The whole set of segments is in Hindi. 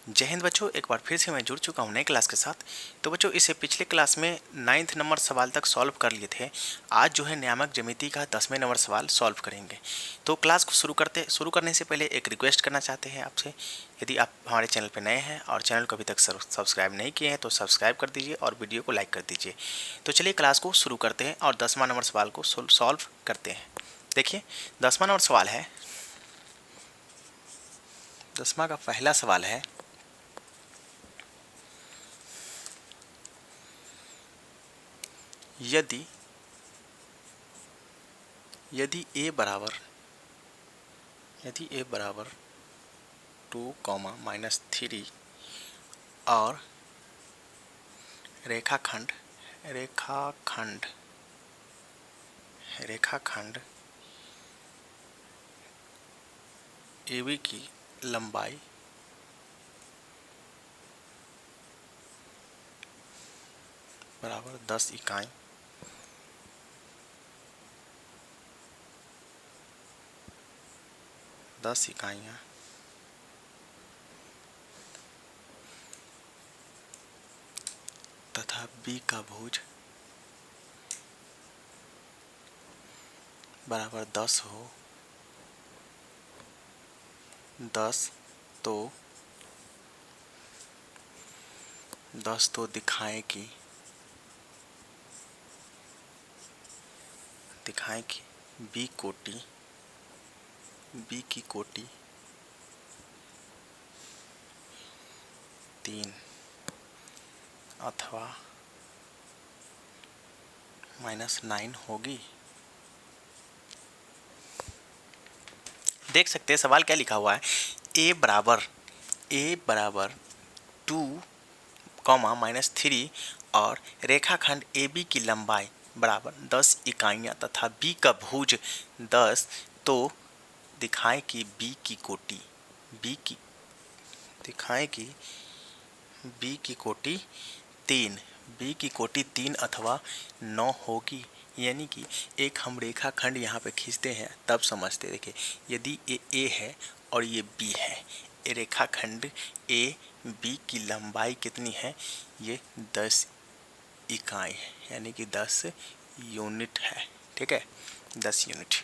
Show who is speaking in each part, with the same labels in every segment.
Speaker 1: जय हिंद बच्चों, एक बार फिर से मैं जुड़ चुका हूँ नए क्लास के साथ। तो बच्चों, इसे पिछले क्लास में 9th नंबर सवाल तक सॉल्व कर लिए थे। आज जो है नियामक ज्यामिति का 10वें नंबर सवाल सॉल्व करेंगे। तो क्लास को शुरू करने से पहले एक रिक्वेस्ट करना चाहते हैं आपसे। यदि आप हमारे चैनल पर नए हैं और चैनल को अभी तक सब्सक्राइब नहीं किए हैं तो सब्सक्राइब कर दीजिए और वीडियो को लाइक कर दीजिए। तो चलिए क्लास को शुरू करते हैं और 10वां नंबर सवाल को सॉल्व करते हैं। देखिए, 10वां नंबर सवाल है, 10वां का पहला सवाल है, यदि a बराबर 2, -3 और रेखाखंड AB की लंबाई बराबर 10 इकाई तथा B का भुज बराबर 10 हो, 10 तो दिखाएं कि B की कोटि 3 अथवा -9 होगी। देख सकते हैं सवाल क्या लिखा हुआ है। a बराबर 2, -3 और रेखाखंड AB की लंबाई बराबर 10 इकाइयाँ तथा B का भुज 10, तो दिखाएं कि B की कोटि 3 अथवा 9 होगी। यानी कि एक हम रेखाखंड यहाँ पे खींचते हैं तब समझते। देखिए, यदि ये A है और ये B है, रेखाखंड AB की लंबाई कितनी है? ये 10 इकाई है, यानी कि 10 यूनिट है। ठीक है, 10 यूनिट।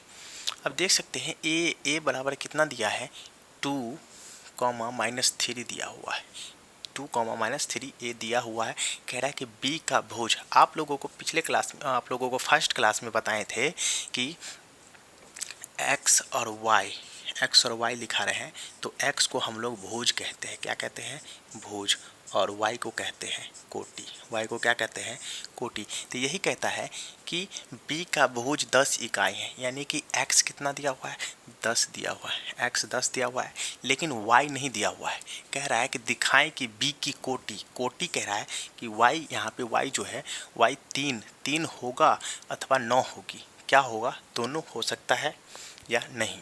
Speaker 1: अब देख सकते हैं ए बराबर कितना दिया है? 2, -3 दिया हुआ है। 2, -3 ए दिया हुआ है। कह रहा है कि बी का भुज, आप लोगों को पिछले क्लास में, आप लोगों को फर्स्ट क्लास में बताए थे कि एक्स और वाई लिखा रहे हैं। तो एक्स को हम लोग भुज कहते हैं। क्या कहते हैं? भुज। और वाई को कहते हैं कोटि। वाई को क्या कहते हैं? कोटि। तो यही कहता है कि बी का भुज 10 इकाई है, यानी कि एक्स कितना दिया हुआ है? 10 दिया हुआ है। एक्स 10 दिया हुआ है, लेकिन वाई नहीं दिया हुआ है। कह रहा है कि दिखाएं कि बी की कोटि कह रहा है कि वाई, यहाँ पे वाई जो है, वाई 3 होगा अथवा 9 होगी। क्या होगा? दोनों हो सकता है या नहीं।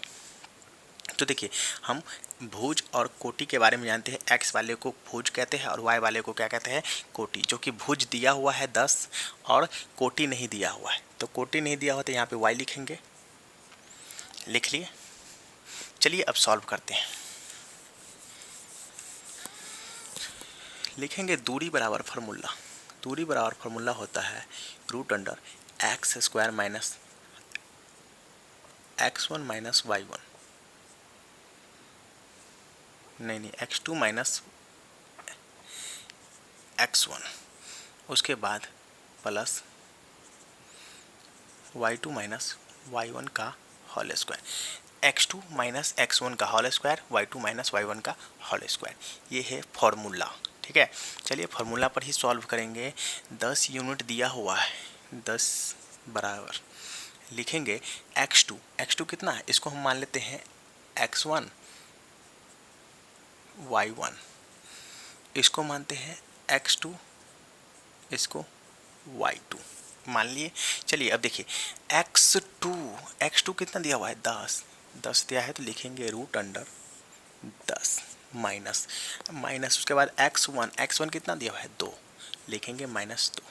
Speaker 1: तो देखिए, हम भुज और कोटि के बारे में जानते हैं। एक्स वाले को भुज कहते हैं और वाई वाले को क्या कहते हैं? कोटि। जो कि भुज दिया हुआ है 10 और कोटि नहीं दिया हुआ है। तो कोटि नहीं दिया हुआ तो यहाँ पे वाई लिखेंगे। लिख लिए। चलिए अब सॉल्व करते हैं। लिखेंगे दूरी बराबर फार्मूला होता है √x² minus x1 minus y1, नहीं, x2 माइनस x1, उसके बाद प्लस y2 माइनस y1 का whole square. x2 minus x1 का whole square, y2 minus y1 का होल स्क्वायर। ये है फॉर्मूला। ठीक है, चलिए फार्मूला पर ही सॉल्व करेंगे। 10 यूनिट दिया हुआ है, 10 बराबर लिखेंगे x2 कितना है? इसको हम मान लेते हैं x1, y1, इसको मानते हैं x2, इसको y2 मान लिए। चलिए अब देखिए, x2 कितना दिया हुआ है? 10 दिया है, तो लिखेंगे √10 माइनस उसके बाद x1 कितना दिया हुआ है? 2, लिखेंगे -2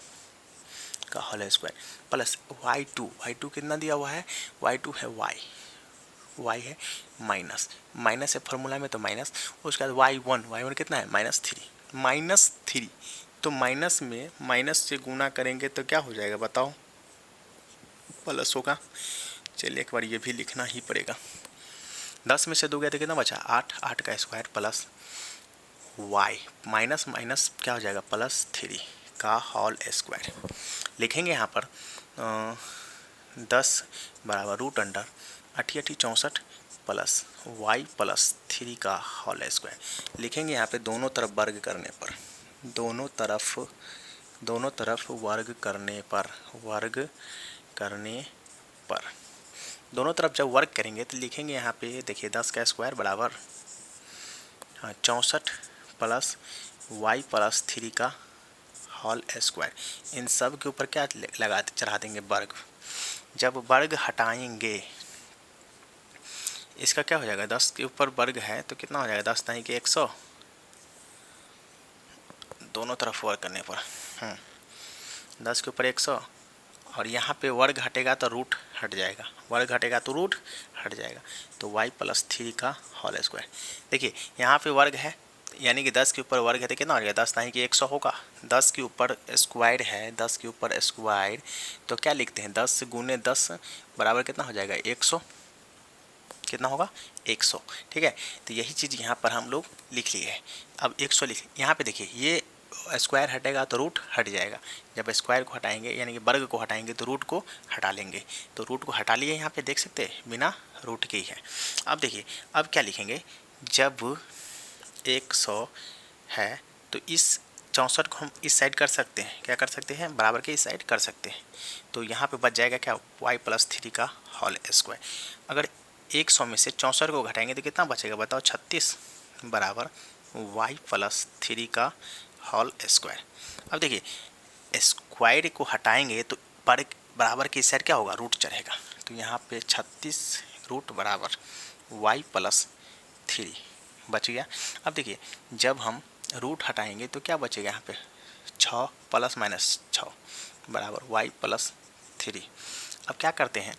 Speaker 1: का होल स्क्वायर, प्लस y2 कितना दिया हुआ है? y2 है y है माइनस, माइनस है फॉर्मूला में तो माइनस, उसके बाद y1 कितना है -3, तो माइनस में माइनस से गुना करेंगे तो क्या हो जाएगा बताओ, प्लस होगा। चलिए एक बार ये भी लिखना ही पड़ेगा। 10 में से 2 गया तो कितना बचा 8, 8 का square plus y minus minus क्या हो जाएगा +3 का होल स्क्वायर। लिखेंगे यहाँ पर 10 बराबर √अंडर 88 64 प्लस y +3 का होल स्क्वायर। लिखेंगे यहाँ पे दोनों तरफ वर्ग करने पर, दोनों तरफ वर्ग दोनों तरफ जब वर्ग करेंगे तो लिखेंगे यहाँ पे देखिए 10 का स्क्वायर बराबर 64 प्लस y +3 का होल स्क्वायर। इन सब के ऊपर क्या चढ़ा देंगे वर्ग। जब वर्ग हटाएंगे इसका क्या हो जाएगा, 10 के ऊपर वर्ग है तो कितना हो जाएगा 10 नहीं कि 100, दोनों तरफ वर्ग करने पर 10 के ऊपर 100 और यहाँ पे वर्ग हटेगा तो रूट हट जाएगा, तो y +3 का होल स्क्वायर। देखिए यहाँ पे वर्ग है यानी कि 10 के ऊपर वर्ग है तो कितना हो गया 10 नहीं कि 100 होगा। 10 के ऊपर स्क्वायर है, 10 के ऊपर स्क्वायर तो क्या लिखते हैं 10 गुने 10 बराबर कितना हो जाएगा 100, कितना होगा 100। ठीक है, तो यही चीज़ यहाँ पर हम लोग लिख लिए है। अब 100 लिख, यहाँ पे देखिए ये स्क्वायर हटेगा तो रूट हट जाएगा, जब स्क्वायर को हटाएंगे यानी कि वर्ग को हटाएंगे तो रूट को हटा लेंगे, तो रूट को हटा लिए यहाँ पे देख सकते हैं बिना रूट के ही है। अब देखिए अब क्या लिखेंगे, जब 100 है तो इस 64 को हम इस साइड कर सकते हैं, क्या कर सकते हैं बराबर के इस साइड कर सकते हैं, तो यहाँ पे बच जाएगा क्या y +3 का होल स्क्वायर। अगर 100 में से 64 को घटाएंगे तो कितना बचेगा बताओ 36 बराबर y +3 का होल स्क्वायर। अब देखिए स्क्वायर को हटाएंगे तो पर बराबर की साइड क्या होगा रूट चढ़ेगा, तो यहाँ पे 36 रूट बराबर y +3 बच गया। अब देखिए जब हम रूट हटाएंगे तो क्या बचेगा यहाँ पे 6 ±6 बराबर y +3। अब क्या करते हैं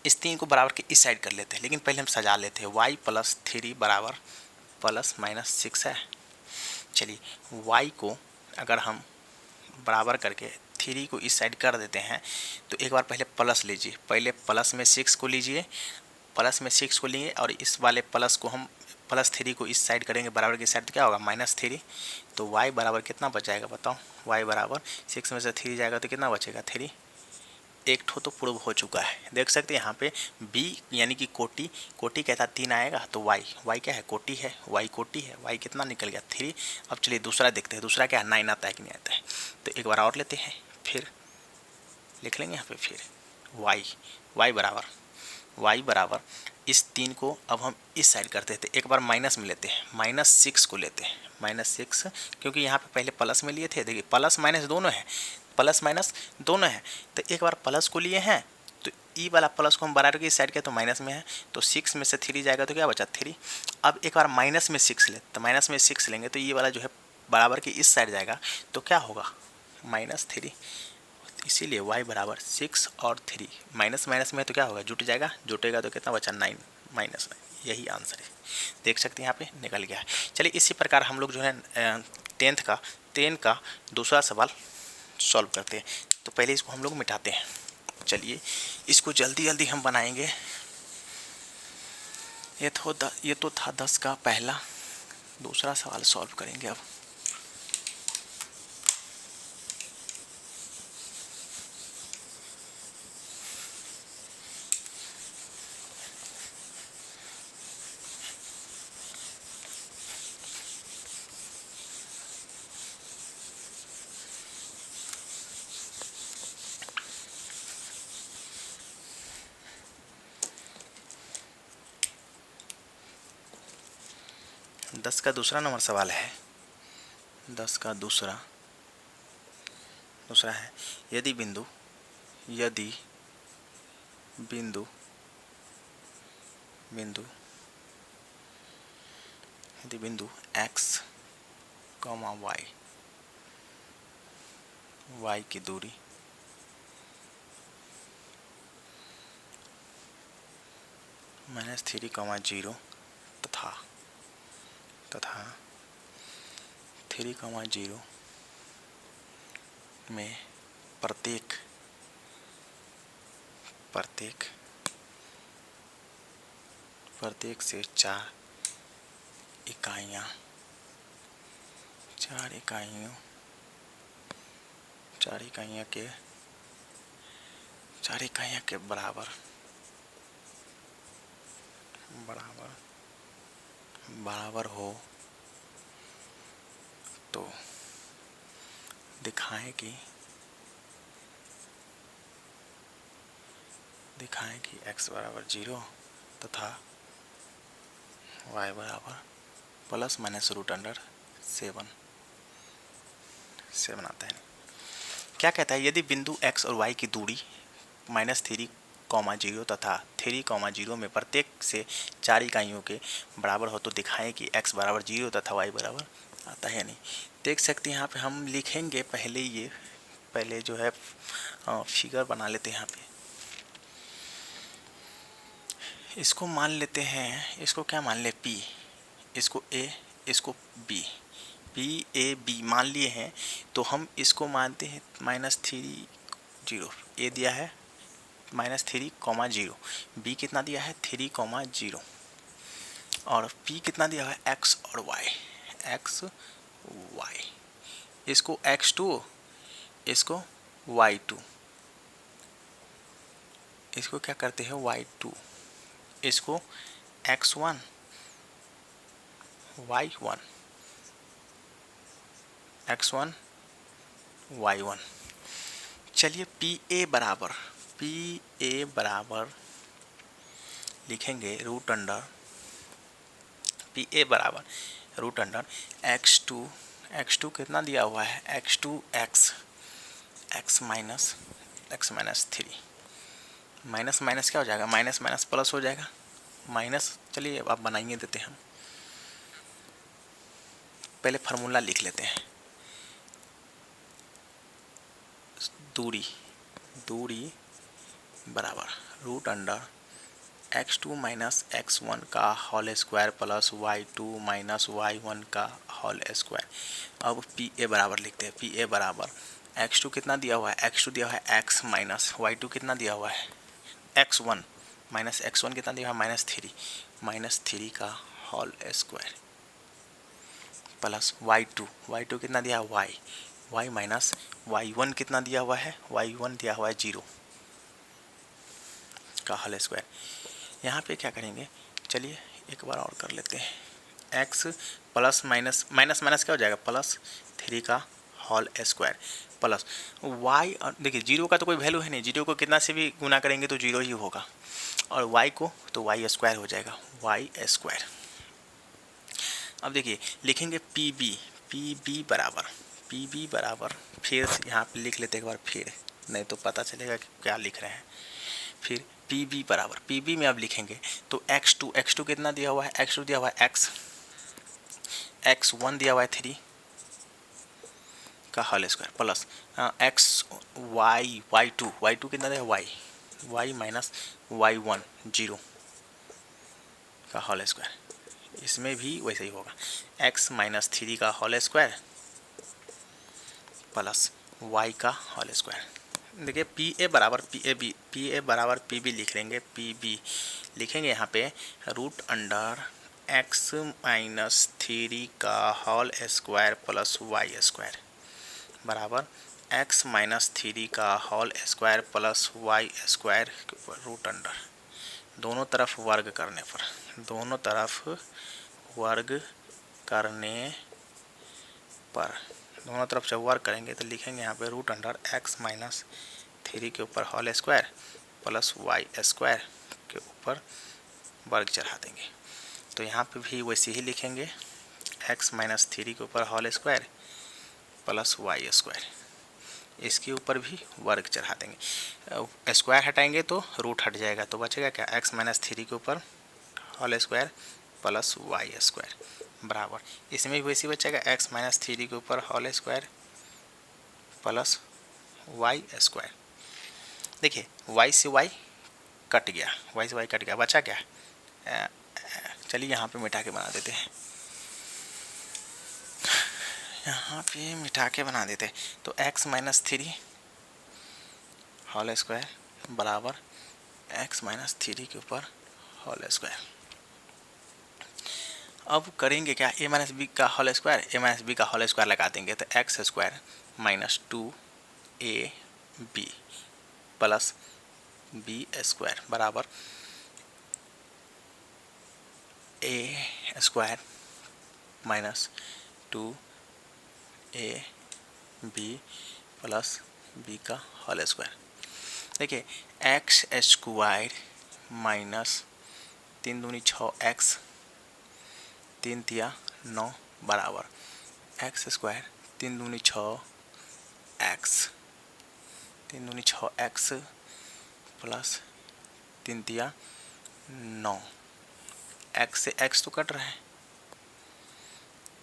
Speaker 1: इस 3 को बराबर के इस साइड कर लेते हैं, लेकिन पहले हम सजा लेते हैं y +3 बराबर ±6 है। चलिए y को अगर हम बराबर करके 3 को इस साइड कर देते हैं तो एक बार पहले प्लस लीजिए, पहले प्लस में 6 को लीजिए, प्लस में 6 को लिए और इस वाले प्लस को हम +3 को इस साइड करेंगे बराबर की साइड तो क्या होगा -3, तो y बराबर कितना बच जाएगा बताओ, y बराबर 6 में से 3 जाएगा तो कितना बचेगा 3, एक ठो तो प्रूव हो चुका है। देख सकते हैं यहाँ पे b यानी कि कोटि कहता 3 आएगा तो y क्या है कोटि है, y कोटि है, y कितना निकल गया 3। अब चलिए दूसरा देखते हैं, दूसरा क्या 9 आता है कि नहीं आता है, तो एक बार और लेते हैं फिर लिख लेंगे यहाँ पे फिर y बराबर इस 3 को अब हम इस साइड करते थे, एक बार माइनस में लेते हैं, -6 को लेते हैं, -6 क्योंकि यहाँ पे पहले प्लस में लिए थे, देखिए प्लस माइनस दोनों है, तो एक बार प्लस को लिए हैं तो ई वाला प्लस को हम बराबर की साइड किया तो माइनस में है, तो 6 में से 3 जाएगा तो क्या बचा 3। अब एक बार माइनस में 6 ले, तो माइनस में 6 लेंगे तो ये वाला जो है बराबर की इस साइड जाएगा तो क्या होगा -3, इसीलिए y बराबर 6 और 3 माइनस माइनस में तो क्या होगा जुटेगा तो कितना बचा 9 -9, यही आंसर है। देख सकते हैं यहाँ पे निकल गया है। चलिए इसी प्रकार हम लोग जो है 10 का दूसरा सवाल सॉल्व करते हैं। तो पहले इसको हम लोग मिटाते हैं, चलिए इसको जल्दी जल्दी हम बनाएंगे। ये तो था 10 का पहला, दूसरा सवाल सॉल्व करेंगे अब। दस का दूसरा नंबर सवाल है, 10 का दूसरा है यदि बिंदु x, y की दूरी -3, 0 तथा 3, 0 में प्रत्येक से 4 इकाइयाँ के बराबर हो तो दिखाएं कि x बराबर 0 तथा y बराबर ±√7 आता है। क्या कहता है, यदि बिंदु x और y की दूरी -3, 0 तथा 3, 0 में प्रत्येक से 4 इकाइयों के बराबर हो तो दिखाएं कि x बराबर 0 तथा y बराबर आता है नहीं। देख सकते हैं यहाँ पे हम लिखेंगे पहले जो है फिगर बना लेते हैं। यहाँ पे इसको मान लेते हैं, इसको क्या मान ले, P, इसको A, इसको B, PAB मान लिए हैं। तो हम इसको मानते हैं -3, 0, A दिया है -3, 0, B कितना दिया है 3, 0 और P कितना दिया है x और y, इसको x2, इसको y2, इसको क्या करते हैं y2, इसको x1, y1, x1, y1। चलिए PA बराबर लिखेंगे PA बराबर x2 कितना दिया हुआ है x2x माइनस 3, माइनस क्या हो जाएगा, माइनस प्लस हो जाएगा, माइनस। चलिए अब बनाइए देते हैं हम, पहले फार्मूला लिख लेते हैं। दूरी बराबर x2 माइनस x1 का whole square plus y2 minus y1 का होल स्क्वायर। अब PA बराबर लिखते हैं, PA बराबर x2 कितना दिया हुआ है, x2 दिया हुआ है x माइनस y2 कितना दिया हुआ है x1 माइनस x1 कितना दिया हुआ है -3 का होल स्क्वायर प्लस y2 कितना दिया है y माइनस y1 कितना दिया हुआ है, y1 दिया हुआ है 0 का होल स्क्वायर। यहाँ पे क्या करेंगे, चलिए एक बार और कर लेते हैं, x प्लस माइनस क्या हो जाएगा, +3 का होल स्क्वायर प्लस y। और देखिए 0 का तो कोई वैल्यू है नहीं, 0 को कितना से भी गुना करेंगे तो 0 ही होगा, और y को तो y स्क्वायर हो जाएगा, y स्क्वायर। अब देखिए लिखेंगे PB बराबर फिर यहाँ पे लिख लेते एक बार फिर, नहीं तो पता चलेगा कि क्या लिख रहे हैं। फिर PB बराबर PB में अब लिखेंगे तो x2 कितना दिया हुआ है, x2 दिया हुआ है x1 दिया हुआ है 3 का होल स्क्वायर प्लस y2 कितना दिया y माइनस y1 0 का होल स्क्वायर। इसमें भी वैसे ही होगा, x माइनस 3 का होल स्क्वायर प्लस y का होल स्क्वायर। देखिए PA बराबर PB लिख लेंगे, PB लिखेंगे यहाँ पे x माइनस 3 का whole square plus y square बराबर x माइनस 3 का whole square plus y square के ऊपर दोनों तरफ वर्ग जब वर्ग करेंगे तो लिखेंगे यहाँ पे x माइनस 3 के ऊपर whole square plus y square के ऊपर वर्ग चढ़ा देंगे। तो यहाँ पे भी वैसे ही लिखेंगे, x माइनस 3 के ऊपर whole square plus y square, इसके ऊपर भी वर्ग चढ़ा देंगे। स्क्वायर हटाएंगे तो रूट हट जाएगा, तो बचेगा क्या, x माइनस 3 के ऊपर whole square plus y square बराबर, इसमें भी वैसे बचेगा x माइनस 3 के ऊपर whole square plus y square. देखिए y से y कट गया, बचा क्या चलिए यहाँ पे मिटा के बना देते हैं, यहाँ पे मिटा के बना देते हैं। तो x माइनस 3 होल स्क्वायर बराबर x माइनस 3 के ऊपर होल स्क्वायर। अब करेंगे क्या, a माइनस बी का whole square, a minus B का होल स्क्वायर लगा देंगे तो X square minus 2ab plus B square बराबर a square minus 2ab plus B का होल स्क्वायर। देखिए एक्स स्क्वायर माइनस 3 दूनी 6x 3 तिया 9 बराबर एक्स स्क्वायर 3 दूनी 6x 3 दूनी 6x प्लस 3 तिया 9। x से x तो कट रहा है,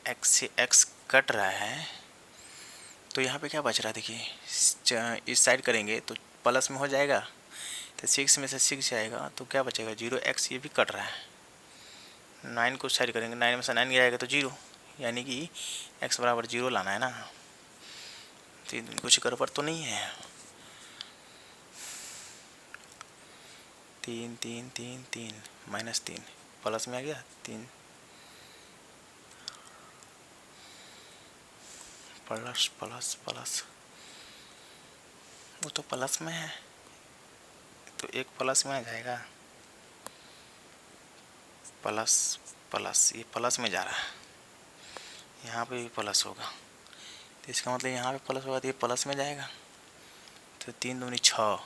Speaker 1: x से x कट रहा है, तो यहाँ पे क्या बच रहा है, देखिए इस साइड करेंगे तो प्लस में हो जाएगा, तो 6 में से 6 जाएगा तो क्या बचेगा 0x, ये भी कट रहा है। 9 को साइड करेंगे, 9 में से 9 जाएगा तो 0, यानी कि x बराबर 0 लाना है ना। तो कुछ गड़बड़ तो नहीं है। 3 3 3 3 माइनस 3 प्लस में आ गया 3 प्लस प्लस प्लस, वो तो प्लस में है तो एक प्लस में आ जाएगा, प्लस प्लस, ये प्लस में जा रहा है, यहाँ पे भी प्लस होगा, तो इसका मतलब यहाँ पे प्लस होगा तो ये प्लस में जाएगा, तो 3 दूनी 6,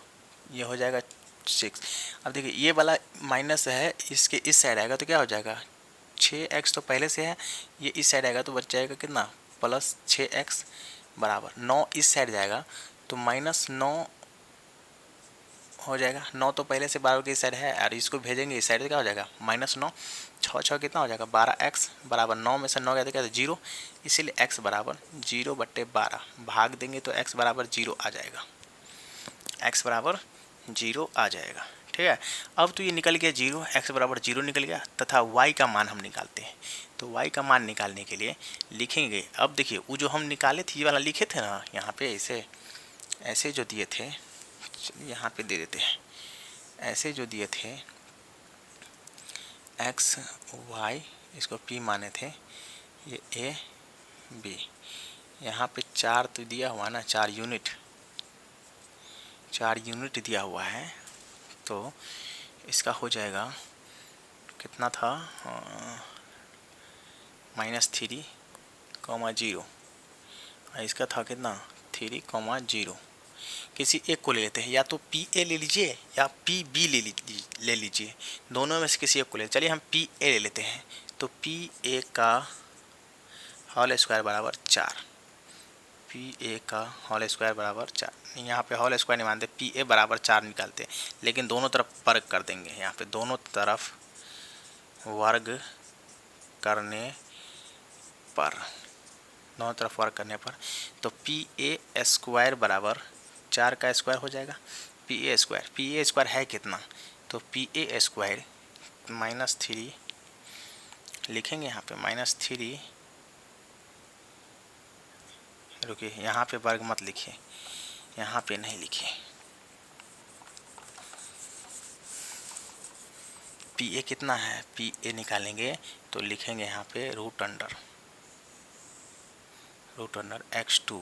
Speaker 1: ये हो जाएगा 6। अब देखिए ये वाला माइनस है, इसके इस साइड आएगा तो क्या हो जाएगा 6x तो पहले से है, ये इस साइड आएगा तो बच जाएगा कितना प्लस 6x बराबर 9, इस साइड जाएगा तो माइनस 9 हो जाएगा। 9 तो पहले से 12 की साइड है और इसको भेजेंगे इस साइड, तो क्या हो जाएगा माइनस 9, 6 कितना हो जाएगा 12x बराबर 9 में से 9 गया तो क्या 0, इसीलिए x बराबर 0/12 भाग देंगे तो x बराबर 0 आ जाएगा, x बराबर 0 आ जाएगा। ठीक है, अब तो ये निकल गया 0, x बराबर 0 निकल गया, तथा y का मान हम निकालते हैं। तो y का मान निकालने के लिए लिखेंगे, अब देखिए वो जो हम निकाले थे ये वाला लिखे थे ना, यहाँ पे ऐसे जो दिए थे, यहाँ पे दे देते हैं, ऐसे जो दिए थे x y, इसको p माने थे, ये a b, यहाँ पे 4 तो दिया हुआ ना, 4 यूनिट दिया हुआ है, तो इसका हो जाएगा कितना था -3, 0, इसका था कितना 3, 0। किसी एक को ले लेते हैं, या तो पी ए ले लीजिए या पी बी ले लीजिए, दोनों में से किसी एक को ले, चलिए हम पी ए ले लेते हैं। तो पी ए का होल स्क्वायर बराबर 4, पी ए का होल स्क्वायर बराबर 4, यहाँ पे होल स्क्वायर नहीं मानते, पी ए बराबर 4 निकालते हैं, लेकिन दोनों तरफ वर्ग कर देंगे, यहाँ पे दोनों तरफ वर्ग करने पर, दोनों तरफ वर्ग करने पर, तो पी ए स्क्वायर बराबर 4 का स्क्वायर हो जाएगा, पी ए स्क्वायर है कितना, तो पी ए स्क्वायर -3 लिखेंगे, यहाँ पे -3, रुकिए यहाँ पे वर्ग मत लिखिए, यहाँ पे नहीं लिखिए, पी ए कितना है, पी ए निकालेंगे तो लिखेंगे यहाँ पे root under x2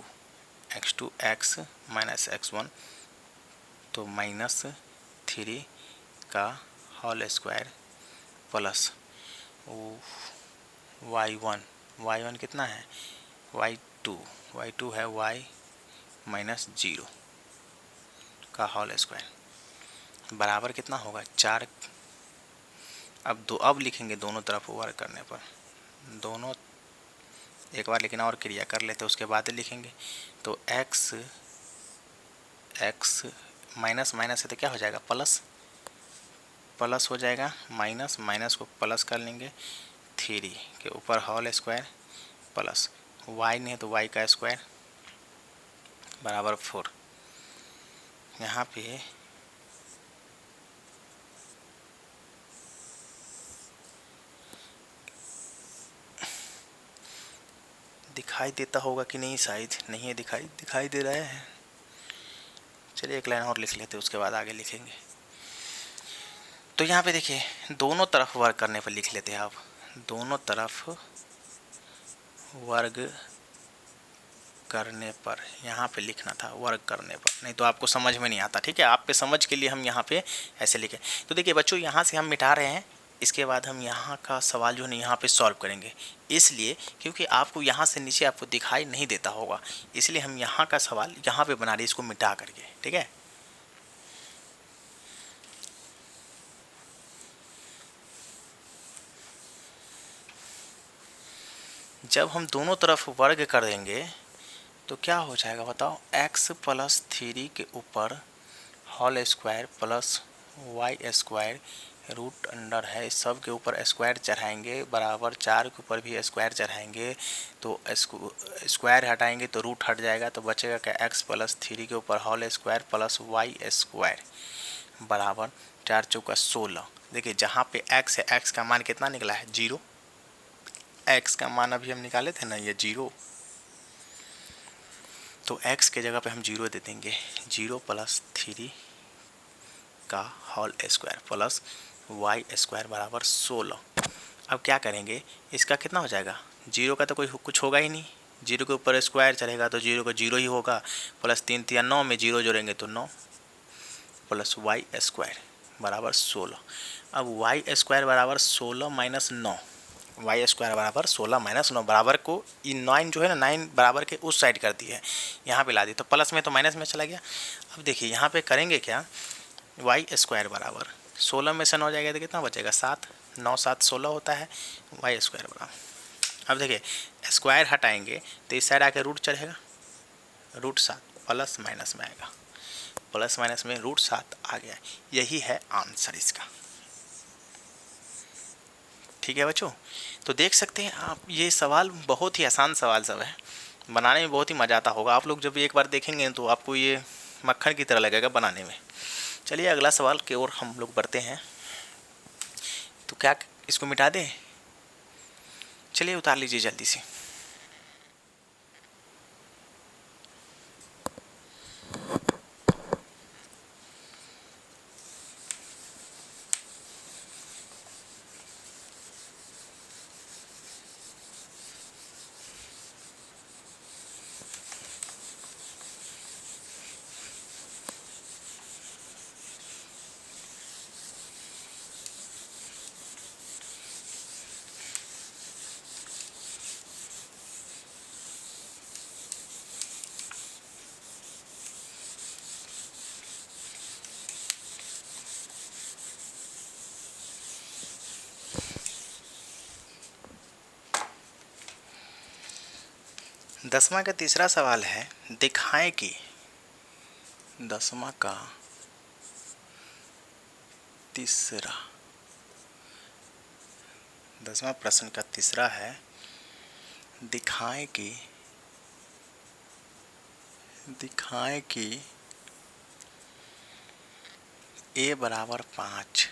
Speaker 1: x minus x1, तो -3 का होल स्क्वायर प्लस y1 कितना है y2 है y -0 का होल स्क्वायर बराबर कितना होगा 4। अब लिखेंगे दोनों तरफ वर्ग करने पर, दोनों एक बार लेकिन और क्रिया कर लेते उसके बाद लिखेंगे, तो x माइनस है तो क्या हो जाएगा प्लस हो जाएगा, माइनस को प्लस कर लेंगे, 3 के ऊपर होल स्क्वायर प्लस y नहीं है तो y का स्क्वायर बराबर 4। यहाँ पे दिखाई देता होगा कि नहीं, शायद नहीं है, दिखाई दे रहा है। चलिए एक लाइन और लिख लेते हैं, उसके बाद आगे लिखेंगे। तो यहाँ पे देखिए दोनों तरफ वर्ग करने पर लिख लेते हैं आप, दोनों तरफ वर्ग करने पर, यहाँ पे लिखना था वर्ग करने पर, नहीं तो आपको समझ में नहीं आता। ठीक है, आप पे समझ के लिए हम यहाँ पे ऐसे लिखे। तो देखिए बच्चों, यहाँ से हम मिटा रहे हैं, इसके बाद हम यहाँ का सवाल जो है यहाँ पे सॉल्व करेंगे, इसलिए क्योंकि आपको यहाँ से नीचे आपको दिखाई नहीं देता होगा, इसलिए हम यहाँ का सवाल यहाँ पे बना रहे हैं, इसको मिटा करके। ठीक है, जब हम दोनों तरफ वर्ग कर देंगे तो क्या हो जाएगा बताओ, x प्लस 3 के ऊपर whole square plus Y square root under है, सब के ऊपर स्क्वायर चढ़ाएंगे, बराबर 4 के ऊपर भी स्क्वायर चढ़ाएंगे, तो स्क्वायर हटाएंगे तो रूट हट जाएगा, तो बचेगा क्या, x प्लस 3 के ऊपर whole square plus Y square बराबर 4 चौका 16। देखिए जहाँ पे x है, x का मान कितना निकला है, 0। x का मान अभी हम निकाले थे ना, ये 0, तो x के जगह पे हम 0 दे देंगे। 0 प्लस 3 का whole square plus Y square बराबर 16। अब क्या करेंगे, इसका कितना हो जाएगा, 0 का तो कोई कुछ होगा ही नहीं, 0 के ऊपर स्क्वायर चलेगा तो 0 का 0 ही होगा, प्लस 3 3 9 में 0 जोड़ेंगे तो 9 प्लस वाई स्क्वायर बराबर 16। अब वाई स्क्वायर बराबर 16 माइनस 9, वाई स्क्वायर बराबर 16 माइनस 9, बराबर को इन 9 जो है ना, 9 बराबर के उस साइड कर दी है, यहाँ पे ला दी, तो प्लस में तो माइनस में चला गया। अब देखिए यहाँ पे करेंगे क्या, वाई स्क्वायर बराबर 16 में से 9 जाएगा तो कितना बचेगा, 7, 9 7 16 होता है, वाई स्क्वायर बराबर। अब देखिए स्क्वायर हटाएंगे तो इस साइड आके रूट चढ़ेगा, रूट 7 प्लस माइनस में आएगा, प्लस माइनस में रूट 7 आ गया, यही है आंसर इसका। ठीक है बच्चों, तो देख सकते हैं आप, ये सवाल बहुत ही आसान सवाल सब है, बनाने में बहुत ही मज़ा आता होगा। आप लोग जब एक बार देखेंगे तो आपको ये मक्खन की तरह लगेगा बनाने में। चलिए अगला सवाल की ओर हम लोग बढ़ते हैं। तो क्या इसको मिटा दें, चलिए उतार लीजिए जल्दी से। दसवां का तीसरा सवाल है, दिखाएं कि, दसवां का तीसरा, दसवां प्रश्न का तीसरा है, दिखाएं कि a बराबर 5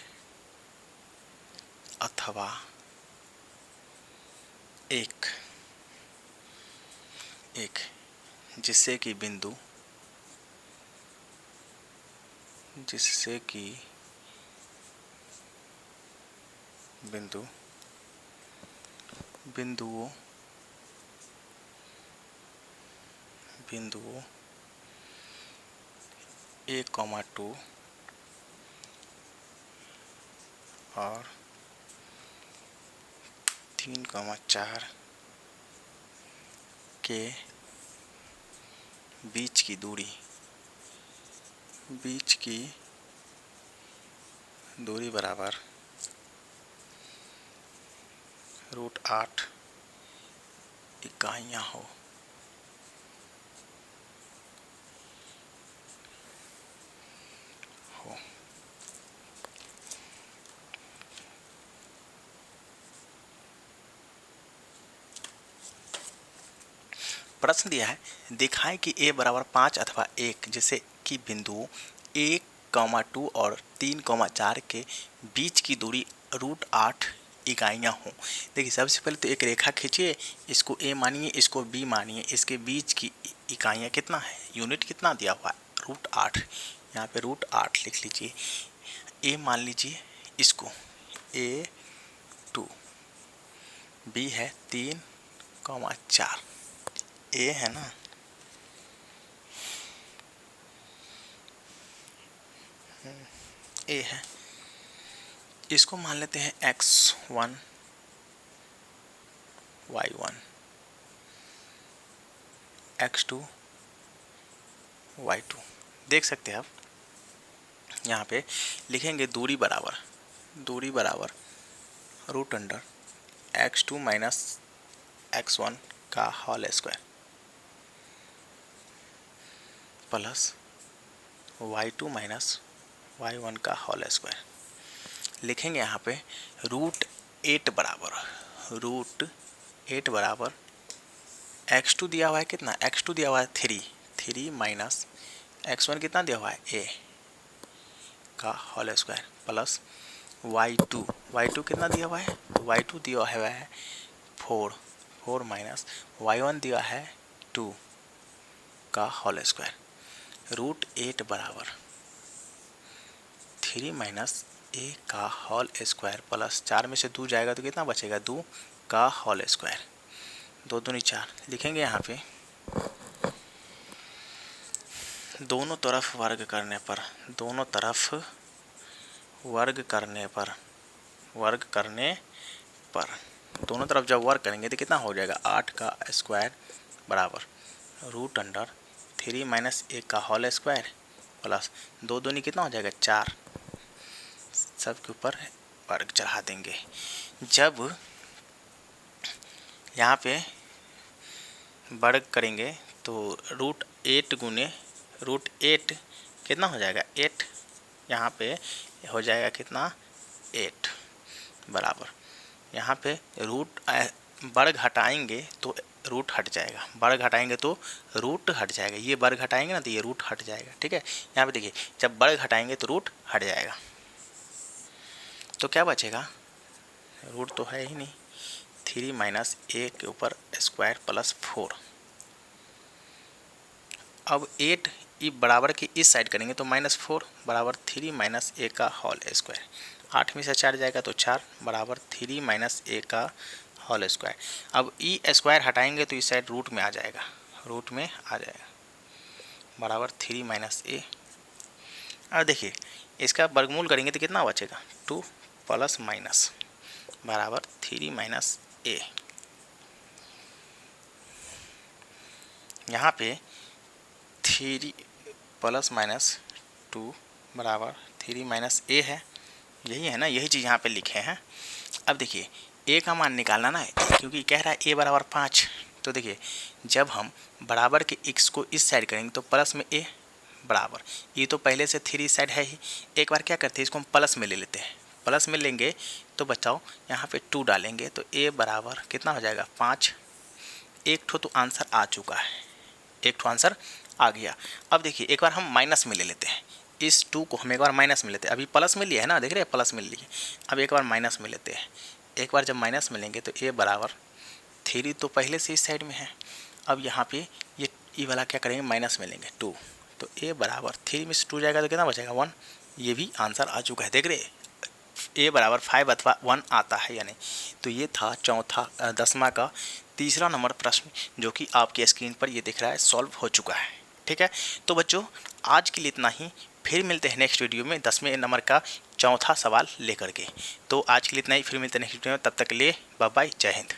Speaker 1: अथवा 1 जिससे कि बिंदु बिंदुओं a, 2 और 3, 4 के बीच की दूरी बराबर √8 इकाइयाँ हो। प्रश्न दिया है, दिखाएं कि a बराबर 5 अथवा 1 जिससे कि बिंदुओं 1, 2 और 3, 4 के बीच की दूरी √8 इकाइयाँ हों। देखिए सबसे पहले तो एक रेखा खींचिए, इसको ए मानिए, इसको बी मानिए, इसके बीच की इकाइयाँ कितना है, यूनिट कितना दिया हुआ है, √8। यहाँ पे √8 लिख लीजिए। ए मान लीजिए इसको A2, बी है 3,4, ए है ना, ए है, इसको मान लेते हैं x1 y1, x2 y2। देख सकते हैं आप यहाँ पे लिखेंगे दूरी बराबर √x2 माइनस x1 का whole square plus y2 minus y1 का होल स्क्वायर। लिखेंगे यहाँ पे √8 बराबर x2 दिया हुआ है कितना, x2 दिया हुआ है 3 माइनस x1 कितना दिया हुआ है a का होल स्क्वायर प्लस y2 कितना दिया हुआ है, y2 दिया हुआ है 4 माइनस y1 दिया है 2 का होल स्क्वायर। √8 बराबर 3 माइनस a का होल स्क्वायर प्लस 4 में से 2 जाएगा तो कितना बचेगा, 2 का होल स्क्वायर, 2 दूनी 4। लिखेंगे यहाँ पे दोनों तरफ वर्ग करने पर दोनों तरफ जब वर्ग करेंगे तो कितना हो जाएगा, 8 का स्क्वायर बराबर √3 माइनस a का होल स्क्वायर प्लस 2 दूनी कितना हो जाएगा 4, सब के ऊपर वर्ग चढ़ा देंगे। जब यहाँ पे वर्ग करेंगे तो √8 गुने √8 कितना हो जाएगा 8, यहाँ पे हो जाएगा कितना 8 बराबर, यहाँ पे वर्ग हटाएंगे तो रूट हट जाएगा, वर्ग हटाएंगे तो रूट हट जाएगा, ये वर्ग हटाएंगे ना तो ये रूट हट जाएगा। ठीक है, यहाँ पे देखिए जब वर्ग हटाएंगे तो रूट हट जाएगा, तो क्या बचेगा, रूट तो है ही नहीं, 3 माइनस a के ऊपर स्क्वायर प्लस 4। अब 8 ई बराबर की इस साइड करेंगे तो -4 बराबर 3 माइनस a का होल स्क्वायर, 8 में से 4 जाएगा तो 4 बराबर 3 माइनस a का होल स्क्वायर। अब ई स्क्वायर हटाएंगे तो इस साइड रूट में आ जाएगा बराबर 3 माइनस a। अब देखिए इसका वर्गमूल करेंगे तो कितना बचेगा, 2 प्लस माइनस बराबर 3 माइनस a। यहाँ पे 3 प्लस माइनस 2 बराबर 3 माइनस a है, यही है ना, यही चीज़ यहाँ पे लिखे हैं। अब देखिए a का मान निकालना ना है, क्योंकि कह रहा है a बराबर 5, तो देखिए जब हम बराबर के x को इस साइड करेंगे तो प्लस में a बराबर, ये तो पहले से 3 साइड है ही, एक बार क्या करते हैं इसको हम प्लस में ले लेते हैं, प्लस में लेंगे तो बचाओ यहाँ पे 2 डालेंगे तो a बराबर कितना हो जाएगा 5। एक ठो तो आंसर आ चुका है, एक ठो आंसर आ गया। अब देखिए एक बार हम माइनस में ले लेते हैं, इस 2 को हम एक बार माइनस में लेते हैं, अभी प्लस में लिया है ना, देख रहे हैं प्लस में लिए, अब एक बार माइनस में लेते हैं। एक बार जब माइनस में लेंगे तो a बराबर 3 तो पहले से इस साइड में है, अब यहाँ पे ये वाला क्या करेंगे माइनस में लेंगे 2, तो a बराबर 3 में से 2 जाएगा तो कितना बचेगा 1, ये भी आंसर आ चुका है। देख रहे a बराबर 5 अथवा 1 आता है या नहीं। तो ये था चौथा 10वां का तीसरा नंबर प्रश्न, जो कि आपके स्क्रीन पर ये दिख रहा है सॉल्व हो चुका है। ठीक है, तो बच्चों आज के लिए इतना ही, फिर मिलते हैं नेक्स्ट वीडियो में 10वें नंबर का चौथा सवाल लेकर के। तो आज के लिए इतना ही, फिर मिलते हैं नेक्स्ट वीडियो में, तब तक के लिए बाय बाय, जय हिंद।